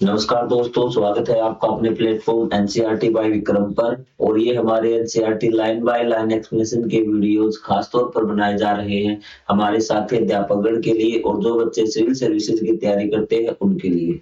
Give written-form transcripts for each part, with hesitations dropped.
नमस्कार दोस्तों, स्वागत है आपका अपने प्लेटफॉर्म एनसीईआरटी बाय विक्रम पर। और ये हमारे NCERT line by line explanation के वीडियोस खास तौर पर बनाए जा रहे हैं हमारे साथी अध्यापकगण के लिए और जो बच्चे सिविल सर्विसेज की तैयारी करते हैं उनके लिए।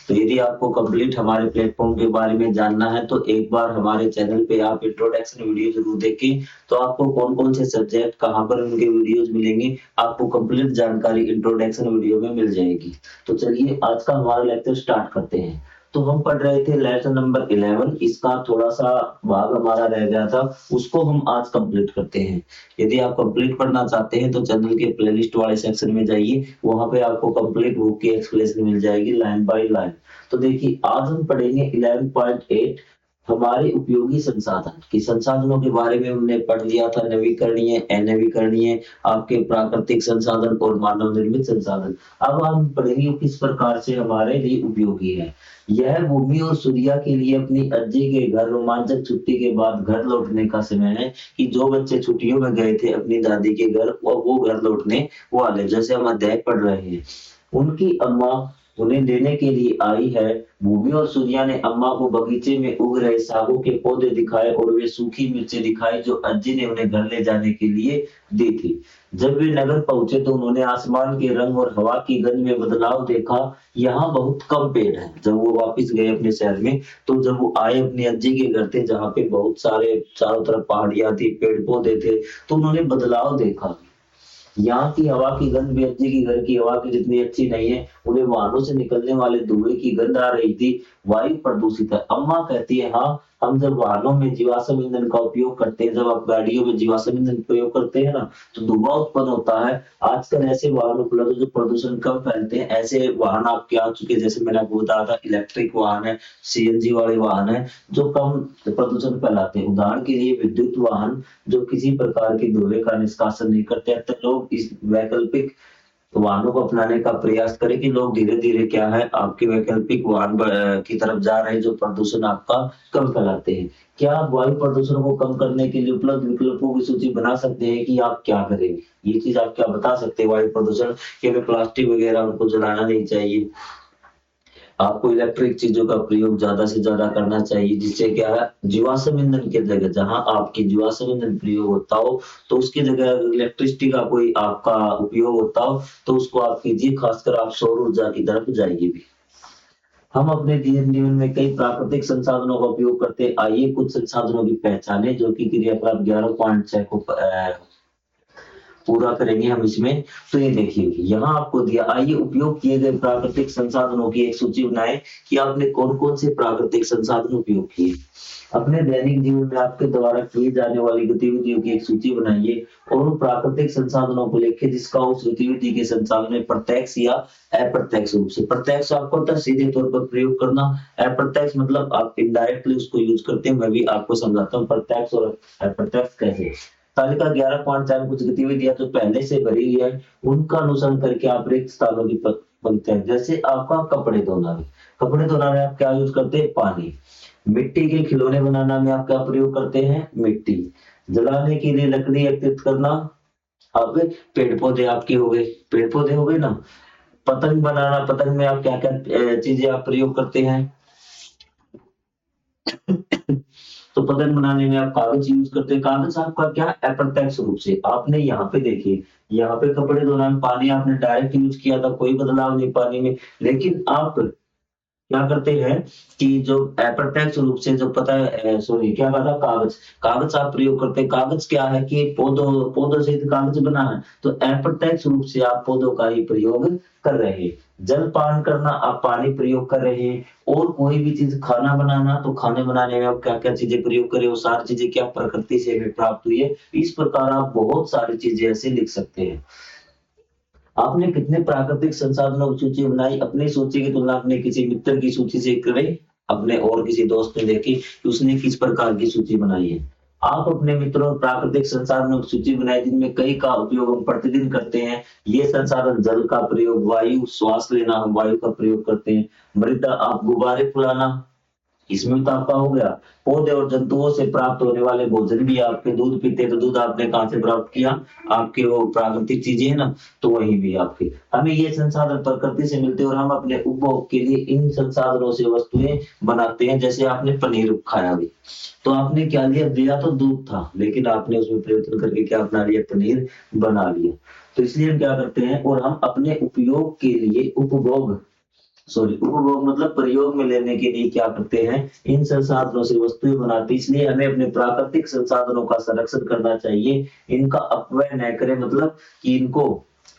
तो यदि आपको कंप्लीट हमारे प्लेटफॉर्म के बारे में जानना है तो एक बार हमारे चैनल पे आप इंट्रोडक्शन वीडियो जरूर देखें। तो आपको कौन-कौन से सब्जेक्ट कहाँ पर उनके वीडियोस मिलेंगे, आपको कंप्लीट जानकारी इंट्रोडक्शन वीडियो में मिल जाएगी। तो चलिए आज का हमारा लेक्चर स्टार्ट करते हैं। तो हम पढ़ रहे थे लेसन नंबर 11, इसका थोड़ा-सा भाग हमारा रह गया था, उसको हम आज कंप्लीट करते हैं। यदि आप कंप्लीट पढ़ना चाहते हैं तो चैनल के प्लेलिस्ट वाले सेक्शन में जाइए, वहाँ पे आपको कंप्लीट बुक की एक्सप्लेनेशन मिल जाएगी लाइन बाय लाइन। तो देखिए आज हम पढ़ेंगे 11.8 हमारे उपयोगी संसाधन कि संसाधनों के बारे में हमने पढ़ लिया था, नवीकरणीय, अनवीकरणीय, आपके प्राकृतिक संसाधन और मानव निर्मित संसाधन। अब हम पढ़ेंगे किस प्रकार से हमारे लिए उपयोगी है। यह भूमि और सूर्या के लिए अपनी अज्जी के घर रोमांचक छुट्टी के बाद घर लौटने का समय है कि जो बच्चे छुट्टियों में गए थे अपनी दादी के घर वो घर लौटने वाले, जैसे हम अध्याय पढ़ रहे हैं। उनकी अम्मा उन्हें लेने के लिए आई है। भूमि और सूर्या ने अम्मा को बगीचे में उग रहे सागों के पौधे दिखाए और वे सूखी मिर्चें दिखाई जो अज्जी ने उन्हें घर ले जाने के लिए दी थी। जब वे नगर पहुंचे तो उन्होंने आसमान के रंग और हवा की गंध में बदलाव देखा। यहाँ बहुत कम पेड़ हैं। जब वो वापस गए अपने शहर में तो जब वो आए अपनी अज्जी के घर थे जहाँ पे बहुत सारे चारों तरफ पहाड़ियां थी, पेड़ पौधे थे, तो उन्होंने बदलाव देखा। यहाँ की हवा की गंध भी अज्जी की घर की हवा की जितनी अच्छी नहीं है। उन्हें वाहनों से निकलने वाले धुएं की गंध आ रही थी। वायु प्रदूषित है। अम्मा कहती है हाँ, हम जब वाहनों में जीवाश्म ईंधन का उपयोग करते हैं, जब आप गाड़ियों में जीवाश्म ईंधन प्रयोग करते हैं ना, तो धुआं उत्पन्न होता है। आजकल ऐसे वाहन उपलब्ध है जो प्रदूषण कम फैलते हैं। ऐसे वाहन आपके आ चुके हैं, जैसे मैंने आपको बताया था इलेक्ट्रिक वाहन है, सीएनजी वाले वाहन है जो कम प्रदूषण फैलाते हैं। उदाहरण के लिए विद्युत वाहन जो किसी प्रकार के धुएं का निष्कासन नहीं करते हैं। तो लोग इस वैकल्पिक वाहनों को अपनाने का प्रयास करें कि लोग धीरे-धीरे क्या है आपके वैकल्पिक वाहन की तरफ जा रहे हैं जो प्रदूषण आपका कम फैलाते हैं। क्या आप वायु प्रदूषण को कम करने के लिए उपलब्ध विकल्पों की सूची बना सकते हैं कि आप क्या करेंगे? ये चीज़ आप क्या बता सकते हैं वायु प्रदूषण कि हमें प्लास्टिक वगैरह उनको जलाना नहीं चाहिए। आपको इलेक्ट्रिक चीजों का प्रयोग ज्यादा से ज्यादा करना चाहिए, जिससे क्या है जीवाश्म ईंधन की जगह जहां आपकी जीवाश्म ईंधन प्रयोग होता हो तो उसकी जगह इलेक्ट्रिसिटी का कोई आपका उपयोग होता हो तो उसको आप कीजिए। खासकर आप सौर ऊर्जा की तरफ जाइए भी। हम अपने जीवन में कई प्राकृतिक संसाधनों का उपयोग करते हैं। आइए कुछ संसाधनों की पहचाने जो कि क्रियाकलाप 11.6 को पूरा करेंगे हम इसमें। तो ये देखिए यहाँ आपको दिया, आइए उपयोग किए गए प्राकृतिक संसाधनों की एक सूची बनाएं कि आपने कौन-कौन से प्राकृतिक संसाधन उपयोग किए। अपने दैनिक जीवन में आपके द्वारा किए जाने वाली गतिविधियों की एक सूची बनाइए और उन प्राकृतिक संसाधनों को लिखिए जिसका उस गतिविधि के संचालन में प्रत्यक्ष या अप्रत्यक्ष रूप से, प्रत्यक्ष आपको होता है सीधे तौर पर प्रयोग करना, अप्रत्यक्ष मतलब आप इनडायरेक्टली उसको यूज करते हैं। मैं भी आपको समझाता हूँ प्रत्यक्ष और अप्रत्यक्ष कैसे। तालिका 11.4 कुछ गतिविधियां जो पहले से भरी हुई है उनका अनुसरण करके आप रिक्त स्थानों की पंक्तियां, जैसे आपका कपड़े धोना में, कपड़े धोना में आप क्या यूज करते हैं? पानी। मिट्टी के खिलौने बनाना में आप क्या प्रयोग करते हैं? मिट्टी। जलाने के लिए लकड़ी एकत्रित करना, आपके पेड़ पौधे आपके हो गए, पेड़ पौधे हो गए ना। पतंग बनाना, पतंग में आप क्या क्या चीजें आप प्रयोग करते हैं? तो पतंग बनाने में आप कागज यूज करते हैं। कागज आपका क्या अप्रत्यक्ष रूप से आपने यहाँ पे देखिए, यहाँ पे कपड़े धोना में पानी आपने डायरेक्ट यूज किया था, कोई बदलाव नहीं पानी में। लेकिन आप क्या करते हैं कि जो अप्रत्यक्ष रूप से जो पता है सॉरी क्या कहा था, कागज, कागज आप प्रयोग करते हैं। कागज क्या है कि पौधों पौधों से कागज बना है, तो अप्रत्यक्ष रूप से आप पौधों का ही प्रयोग कर रहे हैं। जल पान करना, आप पानी प्रयोग कर रहे हैं। और कोई भी चीज खाना बनाना, तो खाने बनाने में आप क्या क्या चीजें प्रयोग करें, वो सारी चीजें क्या प्रकृति से हमें प्राप्त हुई है। इस प्रकार आप बहुत सारी चीजें ऐसे लिख सकते हैं। आपने कितने प्राकृतिक संसाधनों की सूची बनाई? अपनी सूची की तुलना अपने किसी मित्र की सूची से करें, अपने और किसी दोस्त ने देखी कि उसने किस प्रकार की सूची बनाई है। आप अपने मित्रों और प्राकृतिक संसाधनों की सूची बनाए जिनमें कई का उपयोग हम प्रतिदिन करते हैं। ये संसाधन जल का प्रयोग, वायु, श्वास लेना हम वायु का प्रयोग करते हैं। मृदा, आप गुब्बारे फुलाना, इसमें तो आपका हो गया पौधे और जंतुओं से प्राप्त होने वाले भोजन भी। आपके दूध पीते तो दूध आपने कहां से प्राप्त किया, आपके वो प्राकृतिक चीजें है ना, तो वही भी आपके हमें ये संसाधन प्रकृति से मिलते हैं और हम अपने उपभोग के लिए इन संसाधनों से वस्तुएं बनाते हैं। जैसे आपने पनीर खाया भी, तो आपने क्या लिया, दिया तो दूध था, लेकिन आपने उसमें परिवर्तन करके क्या बना लिया, पनीर बना लिया। तो इसलिए हम क्या करते हैं, और हम अपने उपयोग के लिए उपभोग मतलब प्रयोग में लेने के लिए क्या करते हैं, इन संसाधनों से वस्तुएं बनाते। इसलिए हमें अपने प्राकृतिक संसाधनों का संरक्षण करना चाहिए, इनका अपव्यय न करें, मतलब कि इनको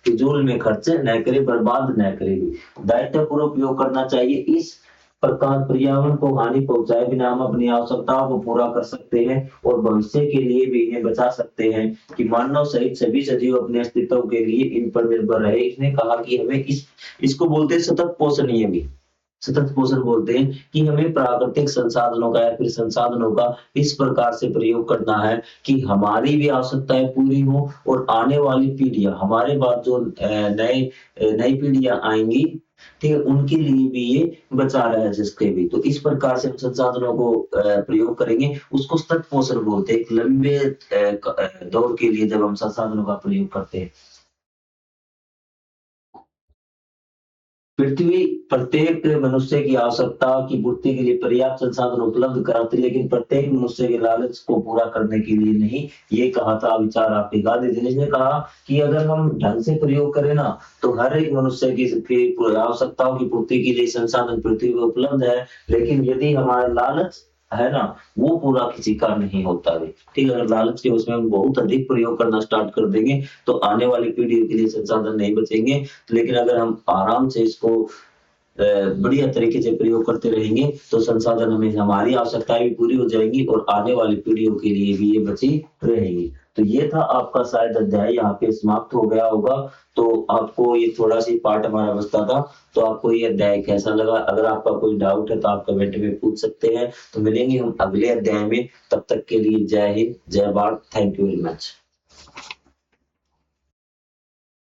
फिजूल में खर्च न करें, बर्बाद न करें, दायित्वपूर्वक उपयोग करना चाहिए। इस प्रकार पर्यावरण को हानि पहुंचाए बिना हम अपनी आवश्यकताओं को पूरा कर सकते हैं और भविष्य के लिए भी इन्हें बचा सकते हैं, कि मानव सहित सभी सजीव अपने अस्तित्व के लिए इन पर निर्भर रहे। इसने कहा कि हमें इसको बोलते हैं सतत पोषण। ये भी सतत पोषण बोलते हैं कि हमें प्राकृतिक संसाधनों का या फिर संसाधनों का इस प्रकार से प्रयोग करना है कि हमारी भी आवश्यकताएं पूरी हो और आने वाली पीढ़ियां, हमारे बाद जो नई पीढ़ियां आएंगी, ठीक है, उनके लिए भी ये बचा रहा है जिसके भी। तो इस प्रकार से हम संसाधनों को प्रयोग करेंगे, उसको सतत पोषण बोलते हैं। एक लंबे दौर के लिए जब हम संसाधनों का प्रयोग करते हैं। पृथ्वी प्रत्येक मनुष्य की आवश्यकता की पूर्ति के लिए पर्याप्त संसाधन उपलब्ध कराती, लेकिन प्रत्येक मनुष्य के लालच को पूरा करने के लिए नहीं। ये कहा था विचार आपके गांधी जी ने। इसने कहा कि अगर हम ढंग से प्रयोग करें ना, तो हर एक मनुष्य की आवश्यकताओं की पूर्ति के लिए संसाधन पृथ्वी पर उपलब्ध है। लेकिन यदि हमारा लालच है ना, वो पूरा किसी का नहीं होता है, ठीक है। अगर लालच के उसमें हम बहुत अधिक प्रयोग करना स्टार्ट कर देंगे, तो आने वाली पीढ़ियों के लिए संसाधन नहीं बचेंगे। लेकिन अगर हम आराम से इसको बढ़िया तरीके से प्रयोग करते रहेंगे, तो संसाधन हमें, हमारी आवश्यकताएं भी पूरी हो जाएंगी और आने वाली पीढ़ियों के लिए भी ये बची रहेगी। तो ये था आपका शायद अध्याय यहाँ पे समाप्त हो गया होगा। तो आपको ये थोड़ा सी पार्ट हमारा बचता था। तो आपको ये अध्याय कैसा लगा? अगर आपका कोई डाउट है तो आप कमेंट में पूछ सकते हैं। तो मिलेंगे हम अगले अध्याय में, तब तक के लिए जय हिंद, जय Bharat, thank you very much.